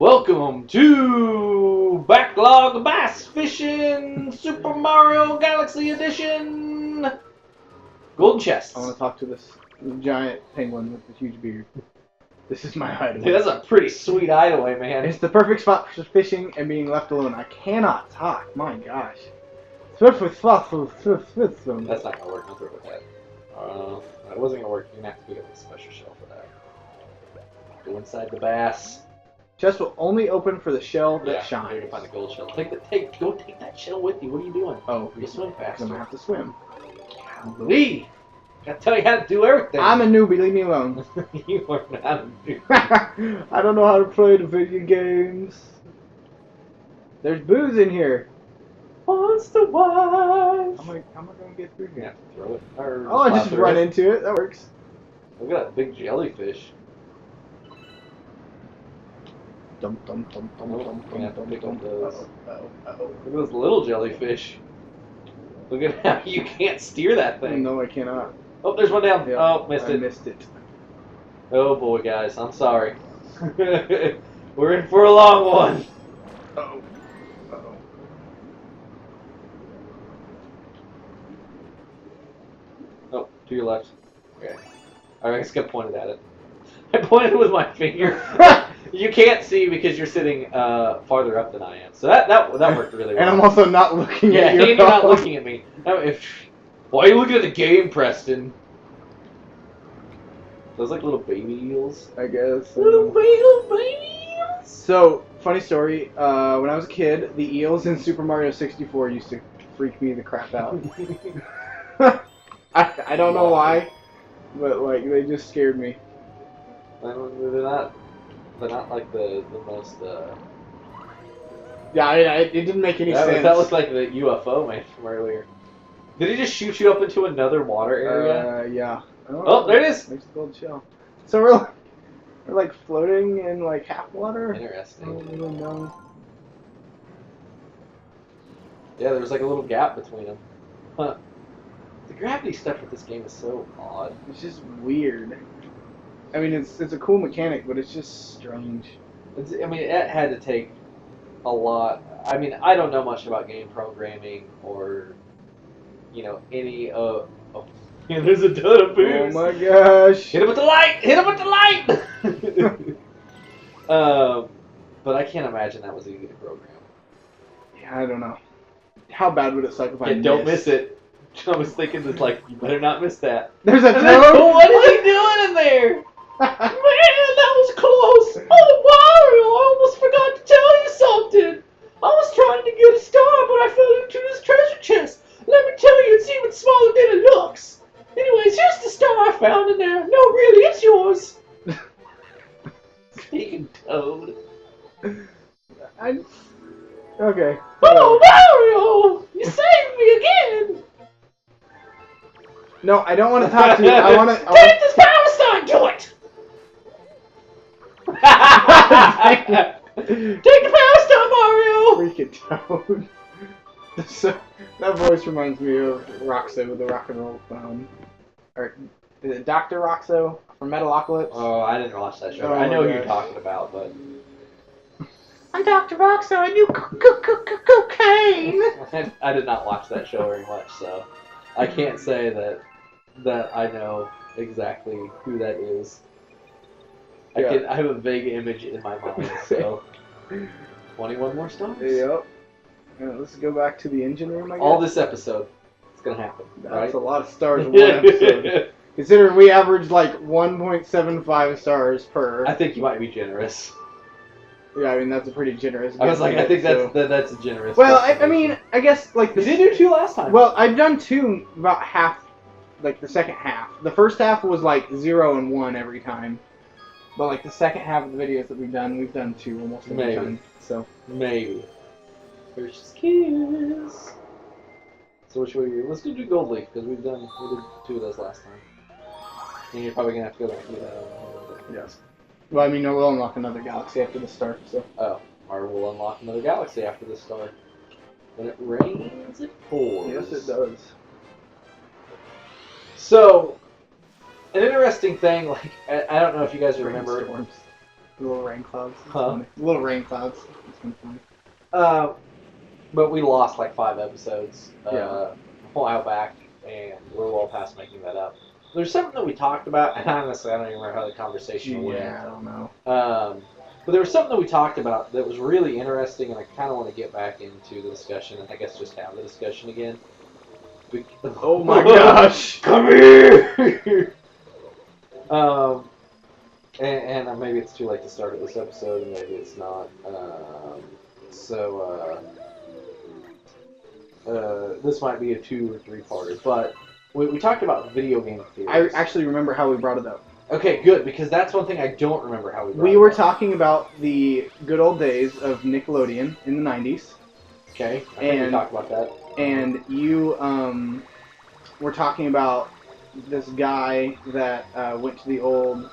Welcome to Backlog Bass Fishing Super Mario Galaxy Edition Golden Chests. I want to talk to this giant penguin with the huge beard. This is my hideaway. Dude, that's a pretty sweet hideaway, man. It's the perfect spot for fishing and being left alone. I cannot talk. My gosh. That's That's not gonna work. Don't throw it with that. That wasn't gonna work. You're gonna have to pick up a special shell for that. Go inside the bass. Chest will only open for the shell that You're shines. gonna find a gold shell. Go take that shell with you. What are you doing? Oh, You swim I'm faster. gonna have to swim. Lee, gotta tell you how to do everything. I'm a newbie. Leave me alone. You are not a dude. I don't know how to play the video games. There's booze in here. What's the wife? How am I gonna get through You here? have to throw it. Or Oh, I plow just through run it. into it. That works. Look at that big jellyfish. Dum dum dum dum Oh, dum we have to dum pick dum up those. Uh-oh. Look at those little jellyfish. Look at how you can't steer that thing. No, I cannot. Oh, there's one down. Yeah, Oh, missed I it. missed it. Oh boy, guys, I'm sorry. We're in for a long one. Uh-oh. Uh-oh. Oh, to your left. Okay. I just got pointed at it. I pointed with my finger. You can't see because you're sitting farther up than I am. So that worked really well. And I'm also not looking yeah, at you. and you're not looking at me. Why are you looking at the game, Preston? Those like little baby eels. I guess. Little baby eels. So, funny story. When I was a kid, the eels in Super Mario 64 used to freak me the crap out. I don't know why, but like they just scared me. They're not like the most. Yeah, it didn't make any sense. That looked like the UFO man from earlier. Did he just shoot you up into another water area? Yeah. Oh, there it is. There's the gold shell. So we're like floating in like half water. I Interesting. don't really know. Yeah, there's like a little gap between them. Huh. The gravity stuff with this game is so odd. It's just weird. I mean, it's a cool mechanic, but it's just strange. I mean, it had to take a lot. I mean, I don't know much about game programming or, any of. Oh, yeah, there's a ton of booze. Oh my gosh! Hit him with the light! Hit him with the light! But I can't imagine that was easy to program. Yeah, I don't know. How bad would it suck if I Yeah, don't miss it. I was thinking this like, you better not miss that. There's a And then, toad? what is he doing in there? Man, that was close. Oh, Mario, I almost forgot to tell you something. I was trying to get a star, but I fell into this treasure chest. Let me tell you, it's even smaller than it looks. Anyways, here's the star I found in there. No, really, it's yours. Speaking toad. Okay. Oh, Mario, you saved me again. No, I don't want to talk to you. I want to. Take this power star, do it. Take the power star, Mario. Freaking toad. That voice reminds me of Roxo with the rock and roll phone. Or is it Dr. Roxo from Metalocalypse? Oh, I didn't watch that show. Oh I know my who you're gosh. talking about, but I'm Dr. Roxo. I do cocaine. I did not watch that show very much, so I can't say that I know exactly who that is. Yeah. I have a vague image in my mind, so 21 more stars. Yep. Let's go back to the engine room, I guess. All this episode, it's gonna happen. That's right? a lot of stars in one episode. Considering we average like 1.75 stars per. I think you might be generous. Yeah, I mean that's a pretty generous. I was like, I think so. that's generous. Well, I mean, I guess like you did do 2 last time. Well, I've done 2 about half, like the second half. The first half was like 0 and 1 every time, but like the second half of the videos that we've done 2 almost every Maybe. time. So maybe. Precious kiss. So which way are you? Let's do gold leaf because we did 2 of those last time. And you're probably gonna have to go back to that. yes. Well, I mean, we'll unlock another galaxy after the start. So. Oh, or we'll unlock another galaxy after this star. When it rains, it pours. Yes, it does. So, an interesting thing, like I don't know if you guys remember. Rainstorms. The little rain clouds. It's Huh? funny. The little rain clouds. It's been funny. But we lost like 5 episodes Yeah. a while back, and we're well past making that up. There's something that we talked about, and honestly, I don't even remember how the conversation went. Yeah, I don't know. But there was something that we talked about that was really interesting, and I kind of want to get back into the discussion, and I guess just have the discussion again. Oh my gosh! Come here! And maybe it's too late to start at this episode, and maybe it's not. This might be a 2 or 3-parter, but we talked about video game theories. I actually remember how we brought it up. Okay, good, because that's one thing I don't remember how we brought We it were up. talking about the good old days of Nickelodeon in the 90s. Okay, I think we talked about that. And you were talking about this guy that went to the old,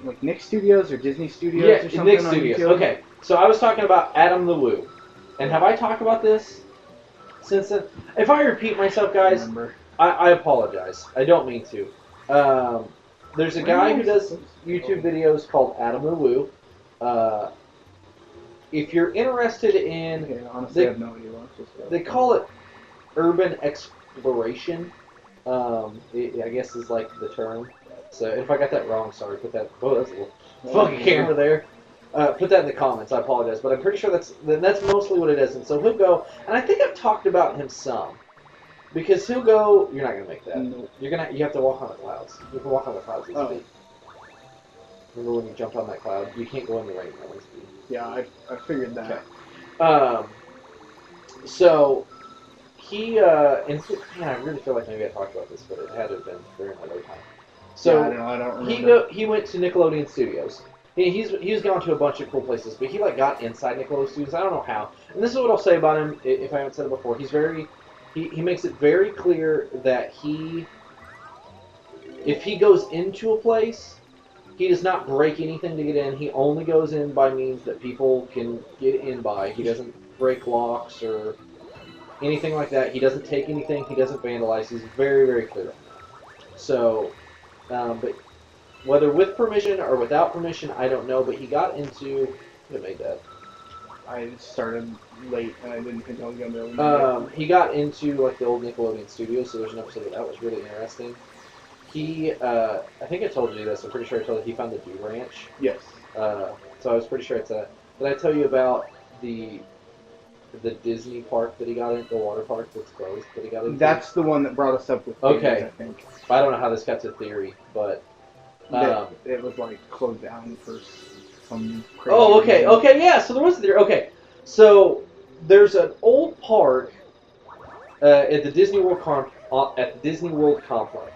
like, Nick Studios or Disney Studios or something Nick on Studios. YouTube. Okay, so I was talking about Adam the Woo. And have I talked about this since then? If I repeat myself, guys, I apologize. I don't mean to. There's a guy who does YouTube videos called Adam the Woo. If you're interested in... Okay, honestly, I have no idea what they call it urban exploration. I guess is like the term. So if I got that wrong, sorry. Put that... Oh, that's a little funky camera there. Put that in the comments. I apologize, but I'm pretty sure that's mostly what it is. And so he'll go, and I think I've talked about him some, because he'll go. You're not gonna make that. Nope. You have to walk on the clouds. You can walk on the clouds at Oh. speed. Remember when you jumped on that cloud? You can't go in the rain at one speed. Yeah, I figured that. Okay. So he and man, I really feel like maybe I talked about this, but it had to have been during my low time. So yeah, I don't remember. he went to Nickelodeon Studios. He's gone to a bunch of cool places, but he like got inside Nickelodeon Studios. I don't know how. And this is what I'll say about him if I haven't said it before. He's he makes it very clear that if he goes into a place, he does not break anything to get in. He only goes in by means that people can get in by. He doesn't break locks or anything like that. He doesn't take anything. He doesn't vandalize. He's very, very clear on that. So, but whether with permission or without permission, I don't know. But he got into... Who made that? I started late, and I didn't think I was going to be able to make it. He got into like the old Nickelodeon studios, so there's an episode of that was really interesting. I think I told you this. I'm pretty sure I told you he found the Dew Ranch. Yes. So I was pretty sure it's a... Did I tell you about the Disney park that he got into, the water park that's closed that he got into? That's the one that brought us up with Okay. theories, I think. I don't know how this got to theory, but... It was like closed down for some crazy Oh, okay, reason. okay, yeah, so there was theory. Okay, so there's an old park at the Disney World complex.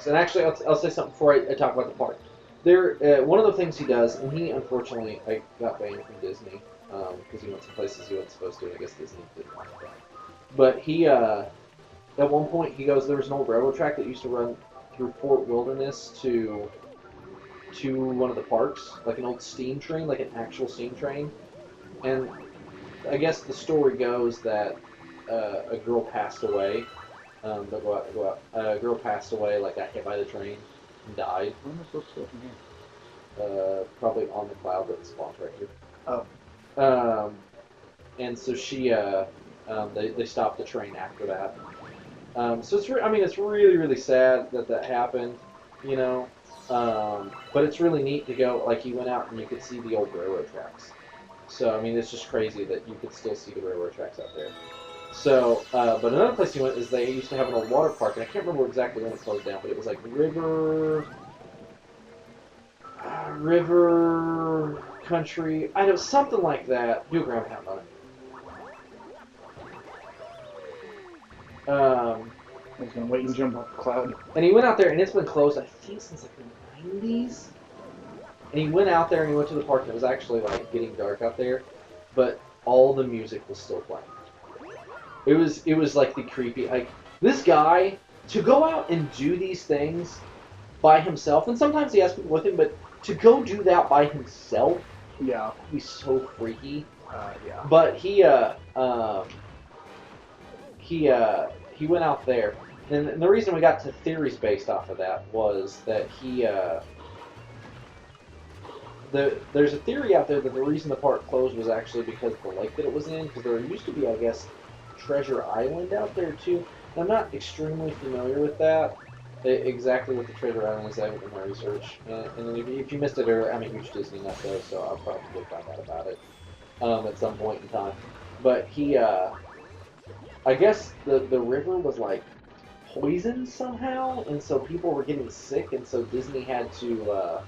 And actually, I'll say something before I talk about the park. One of the things he does, and he unfortunately got banned from Disney because he went to places he wasn't supposed to, and I guess Disney didn't like that. But he, at one point, he goes, there was an old railroad track that used to run through Fort Wilderness to one of the parks, like an old steam train, like an actual steam train. And I guess the story goes that a girl passed away. A girl passed away, like got hit by the train and died. Where am I supposed to go from here? Probably on the cloud that spawns right here. Oh. And so she, they stopped the train after that. So it's really, really sad that happened, you know. But it's really neat to go, like, he went out and you could see the old railroad tracks. So, I mean, it's just crazy that you could still see the railroad tracks out there. So, but another place he went is they used to have an old water park, and I can't remember exactly when it closed down, but it was like River Country, I know, something like that. Do a ground pound on it. I was going to wait and jump off the cloud. And he went out there, and it's been closed, I think, since like the 90s. And he went out there, and he went to the park, and it was actually like getting dark out there, but all the music was still playing. It was like the creepy, like, this guy, to go out and do these things by himself, and sometimes he has people with him, but to go do that by himself, Yeah. he's so freaky. Yeah. But he went out there, and the reason we got to theories based off of that was that there's a theory out there that the reason the park closed was actually because of the lake that it was in, because there used to be, I guess, Treasure Island out there too. And I'm not extremely familiar with that. Exactly what the Treasure Island is, I haven't done my research. And then if you missed it earlier, I'm a huge Disney nut though, so I'll probably find out about it at some point in time. But I guess the river was like poisoned somehow, and so people were getting sick, and so Disney had to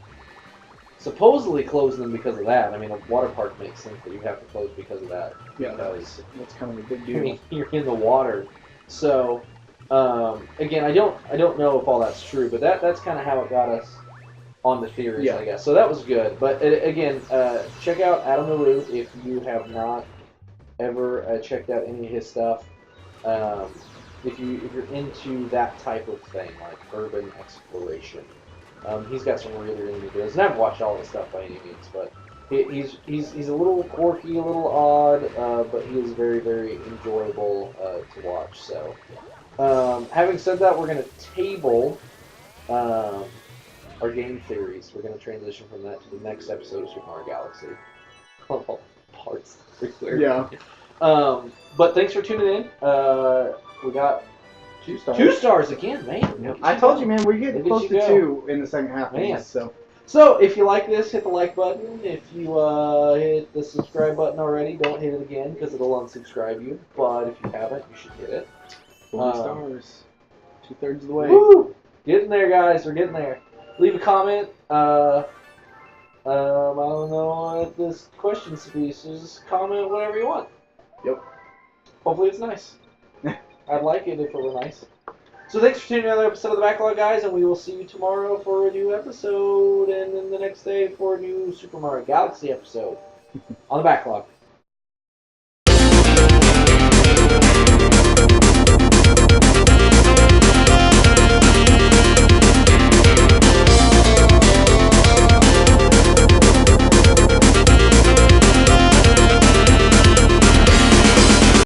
supposedly close them because of that. I mean, a water park makes sense that you have to close because of that. Yeah, Because that's kind of a big I deal. mean, you're in the water. So again, I don't know if all that's true, but that's kind of how it got us on the theories, Yeah. I guess. So that was good. But again, check out Adam the Root if you have not ever checked out any of his stuff. If you're into that type of thing, like urban exploration, he's got some really really good videos. And I haven't watched all his stuff by any means, but he's a little quirky, a little odd, but he is very very enjoyable to watch. So, having said that, we're gonna table our game theories. We're gonna transition from that to the next episode of Super Mario Galaxy. Parts everywhere. Yeah. But thanks for tuning in. We got 2 stars. 2 stars again, man. Yep. I told you, man, we're getting Look close at to you 2 in the second half of Man. this, so. So if you like this, hit the like button. If you hit the subscribe button already, don't hit it again because it'll unsubscribe you. But if you haven't, you should hit it. 4 stars. 2/3 of the way. Woo! Getting there, guys. We're getting there. Leave a comment. I don't know what this question speaks. Just comment whatever you want. Yep. Hopefully it's nice. I'd like it if it were nice. So thanks for tuning in to another episode of The Backlog, guys, and we will see you tomorrow for a new episode, and then the next day for a new Super Mario Galaxy episode on The Backlog.